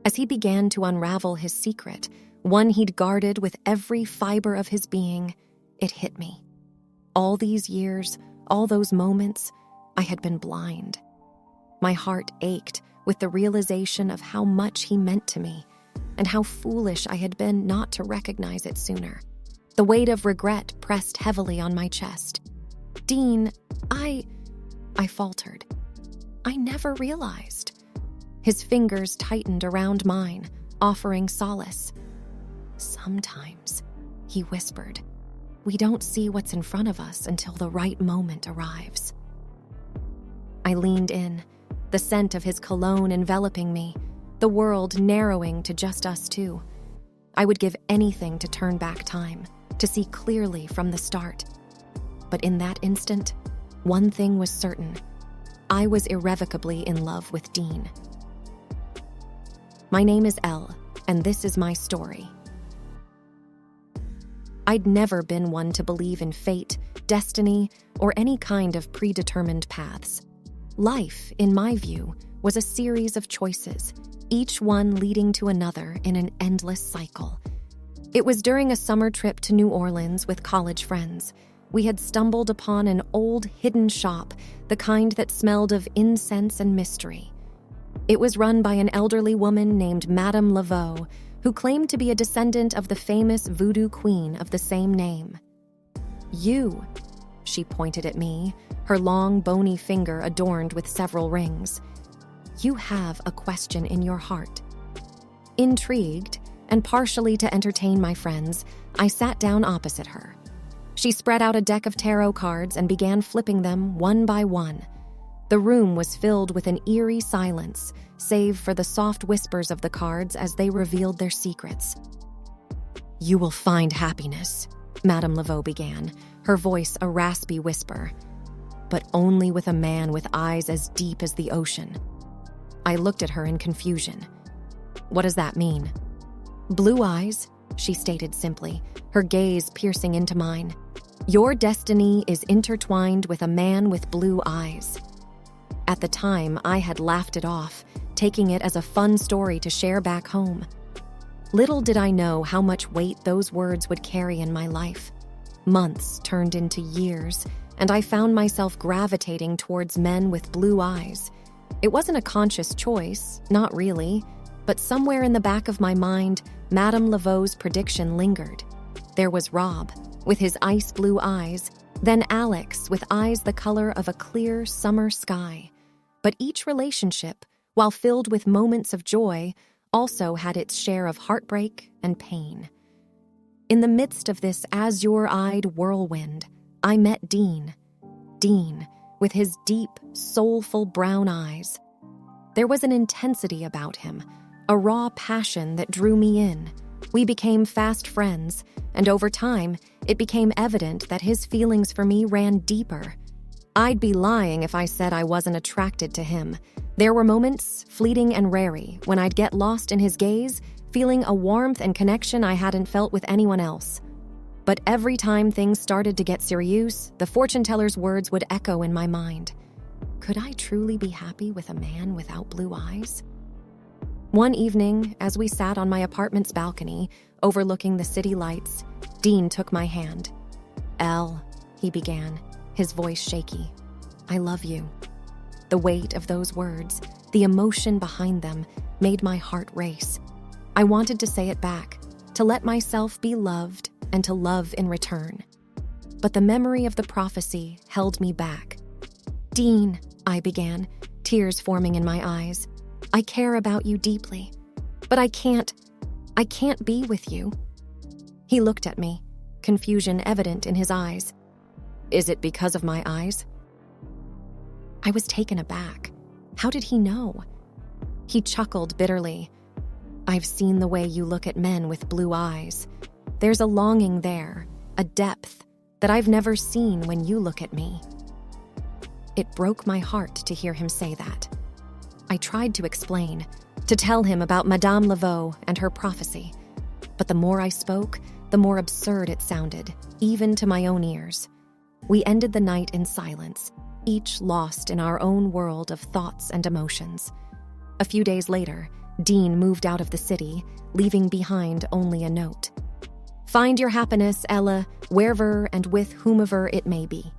As he began to unravel his secret, one he'd guarded with every fiber of his being, it hit me. All these years, all those moments, I had been blind. My heart ached with the realization of how much he meant to me and how foolish I had been not to recognize it sooner. The weight of regret pressed heavily on my chest. "Dean, I faltered. I never realized." His fingers tightened around mine, offering solace. "Sometimes," he whispered, "we don't see what's in front of us until the right moment arrives." I leaned in, the scent of his cologne enveloping me, the world narrowing to just us two. I would give anything to turn back time, to see clearly from the start. But in that instant, one thing was certain. I was irrevocably in love with Dean. My name is Elle, and this is my story. I'd never been one to believe in fate, destiny, or any kind of predetermined paths. Life, in my view, was a series of choices, each one leading to another in an endless cycle. It was during a summer trip to New Orleans with college friends. We had stumbled upon an old hidden shop, the kind that smelled of incense and mystery. It was run by an elderly woman named Madame Laveau, who claimed to be a descendant of the famous voodoo queen of the same name. "You," she pointed at me, her long, bony finger adorned with several rings. "You have a question in your heart." Intrigued, and partially to entertain my friends, I sat down opposite her. She spread out a deck of tarot cards and began flipping them one by one. The room was filled with an eerie silence, save for the soft whispers of the cards as they revealed their secrets. "You will find happiness," Madame Laveau began, her voice a raspy whisper, "but only with a man with eyes as deep as the ocean." I looked at her in confusion. "What does that mean?" "Blue eyes," she stated simply, her gaze piercing into mine. "Your destiny is intertwined with a man with blue eyes." At the time, I had laughed it off, taking it as a fun story to share back home. Little did I know how much weight those words would carry in my life. Months turned into years, and I found myself gravitating towards men with blue eyes. It wasn't a conscious choice, not really, but somewhere in the back of my mind, Madame Laveau's prediction lingered. There was Rob, with his ice blue eyes, then Alex, with eyes the color of a clear summer sky. But each relationship, while filled with moments of joy, also had its share of heartbreak and pain. In the midst of this azure-eyed whirlwind, I met Dean. Dean, with his deep, soulful brown eyes. There was an intensity about him, a raw passion that drew me in. We became fast friends, and over time, it became evident that his feelings for me ran deeper. I'd be lying if I said I wasn't attracted to him. There were moments, fleeting and rare, when I'd get lost in his gaze, feeling a warmth and connection I hadn't felt with anyone else. But every time things started to get serious, the fortune teller's words would echo in my mind. Could I truly be happy with a man without blue eyes? One evening, as we sat on my apartment's balcony, overlooking the city lights, Dean took my hand. "Elle," he began, his voice shaky, "I love you." The weight of those words, the emotion behind them, made my heart race. I wanted to say it back, to let myself be loved and to love in return. But the memory of the prophecy held me back. "Dean," I began, tears forming in my eyes, "I care about you deeply, but I can't be with you." He looked at me, confusion evident in his eyes. "Is it because of my eyes?" I was taken aback. How did he know? He chuckled bitterly. "I've seen the way you look at men with blue eyes. There's a longing there, a depth, that I've never seen when you look at me." It broke my heart to hear him say that. I tried to explain, to tell him about Madame Laveau and her prophecy. But the more I spoke, the more absurd it sounded, even to my own ears. We ended the night in silence, each lost in our own world of thoughts and emotions. A few days later, Dean moved out of the city, leaving behind only a note. "Find your happiness, Ella, wherever and with whomever it may be."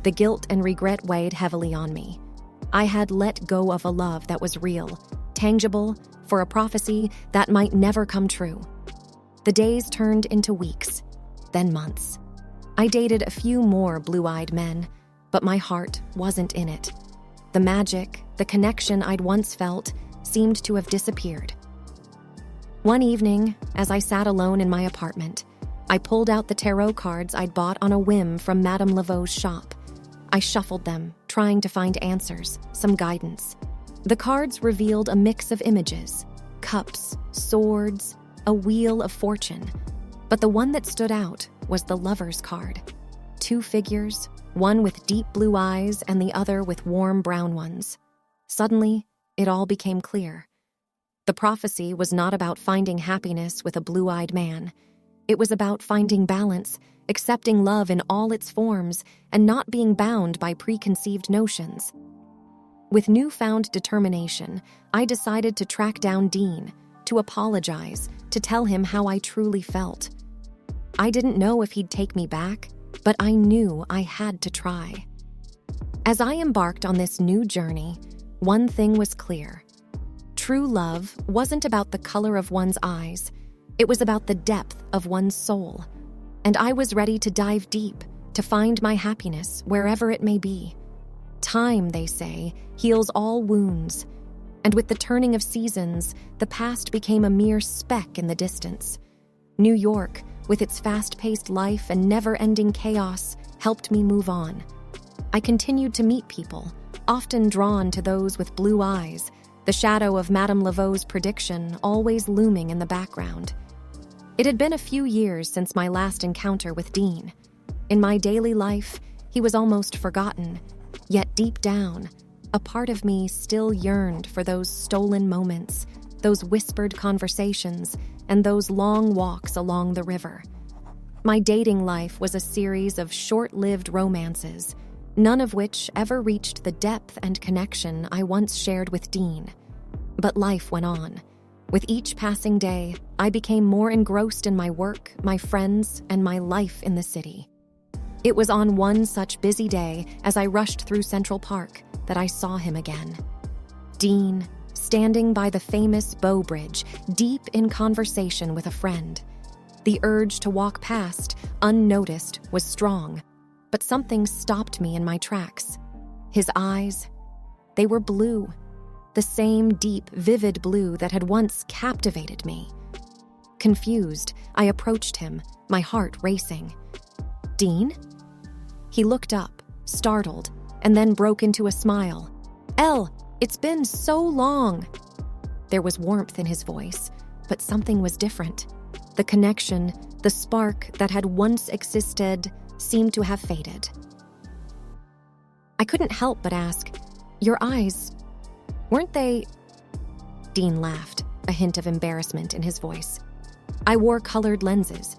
The guilt and regret weighed heavily on me. I had let go of a love that was real, tangible, for a prophecy that might never come true. The days turned into weeks, then months. I dated a few more blue-eyed men, but my heart wasn't in it. The magic, the connection I'd once felt, seemed to have disappeared. One evening, as I sat alone in my apartment, I pulled out the tarot cards I'd bought on a whim from Madame Laveau's shop. I shuffled them, trying to find answers, some guidance. The cards revealed a mix of images: cups, swords, a wheel of fortune. But the one that stood out was the Lover's card. 2 figures, one with deep blue eyes and the other with warm brown ones. Suddenly, it all became clear. The prophecy was not about finding happiness with a blue-eyed man. It was about finding balance, accepting love in all its forms, and not being bound by preconceived notions. With newfound determination, I decided to track down Dean, to apologize, to tell him how I truly felt. I didn't know if he'd take me back, but I knew I had to try. As I embarked on this new journey, one thing was clear. True love wasn't about the color of one's eyes. It was about the depth of one's soul. And I was ready to dive deep, to find my happiness wherever it may be. Time, they say, heals all wounds. And with the turning of seasons, the past became a mere speck in the distance. New York, with its fast-paced life and never-ending chaos, helped me move on. I continued to meet people, often drawn to those with blue eyes, the shadow of Madame Laveau's prediction always looming in the background. It had been a few years since my last encounter with Dean. In my daily life, he was almost forgotten, yet deep down, a part of me still yearned for those stolen moments, those whispered conversations, and those long walks along the river. My dating life was a series of short-lived romances, none of which ever reached the depth and connection I once shared with Dean. But life went on. With each passing day, I became more engrossed in my work, my friends, and my life in the city. It was on one such busy day as I rushed through Central Park that I saw him again. Dean, standing by the famous Bow Bridge, deep in conversation with a friend. The urge to walk past, unnoticed, was strong, but something stopped me in my tracks. His eyes, they were blue, the same deep, vivid blue that had once captivated me. Confused, I approached him, my heart racing. "Dean?" He looked up, startled, and then broke into a smile. "Elle, it's been so long." There was warmth in his voice, but something was different. The connection, the spark that had once existed, seemed to have faded. I couldn't help but ask, "Your eyes, weren't they—" Dean laughed, a hint of embarrassment in his voice. "I wore colored lenses.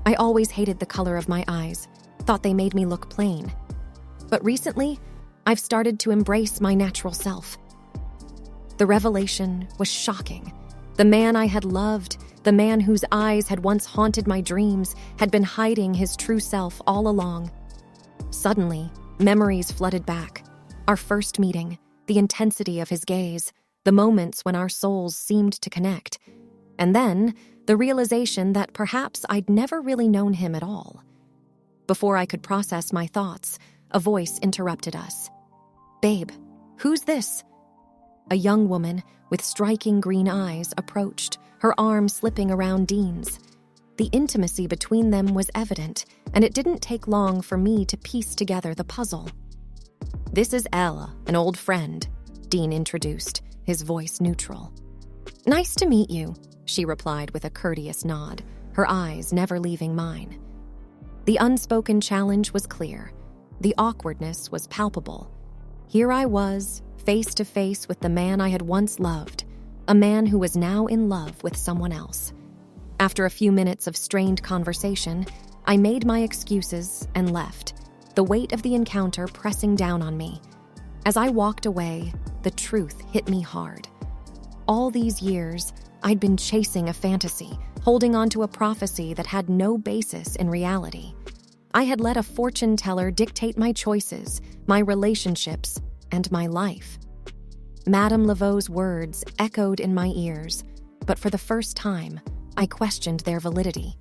I always hated the color of my eyes, thought they made me look plain. But recently, I've started to embrace my natural self." The revelation was shocking. The man I had loved, the man whose eyes had once haunted my dreams, had been hiding his true self all along. Suddenly, memories flooded back. Our first meeting, the intensity of his gaze, the moments when our souls seemed to connect. And then, the realization that perhaps I'd never really known him at all. Before I could process my thoughts, a voice interrupted us. "Babe, who's this?" A young woman with striking green eyes approached, her arm slipping around Dean's. The intimacy between them was evident, and it didn't take long for me to piece together the puzzle. "This is Ella, an old friend," Dean introduced, his voice neutral. "Nice to meet you," she replied with a courteous nod, her eyes never leaving mine. The unspoken challenge was clear. The awkwardness was palpable. Here I was, face to face with the man I had once loved, a man who was now in love with someone else. After a few minutes of strained conversation, I made my excuses and left, the weight of the encounter pressing down on me. As I walked away, the truth hit me hard. all these years, I'd been chasing a fantasy, holding on to a prophecy that had no basis in reality. I had let a fortune teller dictate my choices, my relationships, and my life. Madame Laveau's words echoed in my ears, but for the first time, I questioned their validity.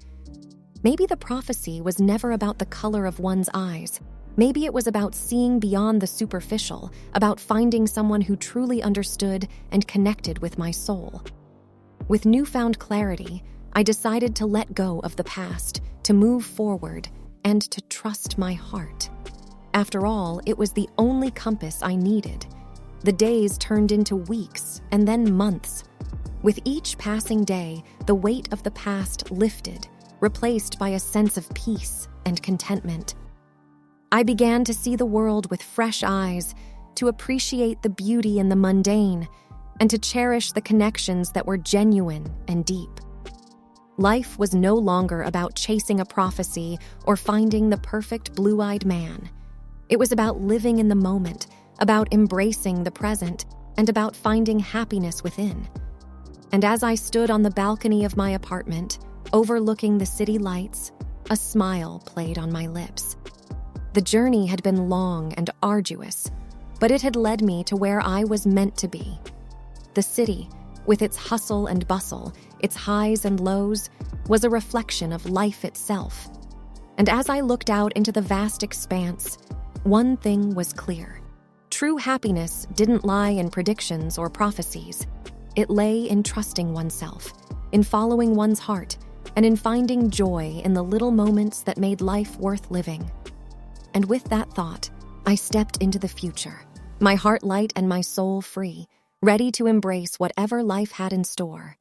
Maybe the prophecy was never about the color of one's eyes. Maybe it was about seeing beyond the superficial, about finding someone who truly understood and connected with my soul. With newfound clarity, I decided to let go of the past, to move forward, and to trust my heart. After all, it was the only compass I needed. The days turned into weeks and then months. With each passing day, the weight of the past lifted, replaced by a sense of peace and contentment. I began to see the world with fresh eyes, to appreciate the beauty in the mundane, and to cherish the connections that were genuine and deep. Life was no longer about chasing a prophecy or finding the perfect blue-eyed man. It was about living in the moment, about embracing the present, and about finding happiness within. And as I stood on the balcony of my apartment, overlooking the city lights, a smile played on my lips. The journey had been long and arduous, but it had led me to where I was meant to be. The city, with its hustle and bustle, its highs and lows, was a reflection of life itself. And as I looked out into the vast expanse, one thing was clear. True happiness didn't lie in predictions or prophecies. It lay in trusting oneself, in following one's heart, and in finding joy in the little moments that made life worth living. And with that thought, I stepped into the future, my heart light and my soul free, ready to embrace whatever life had in store.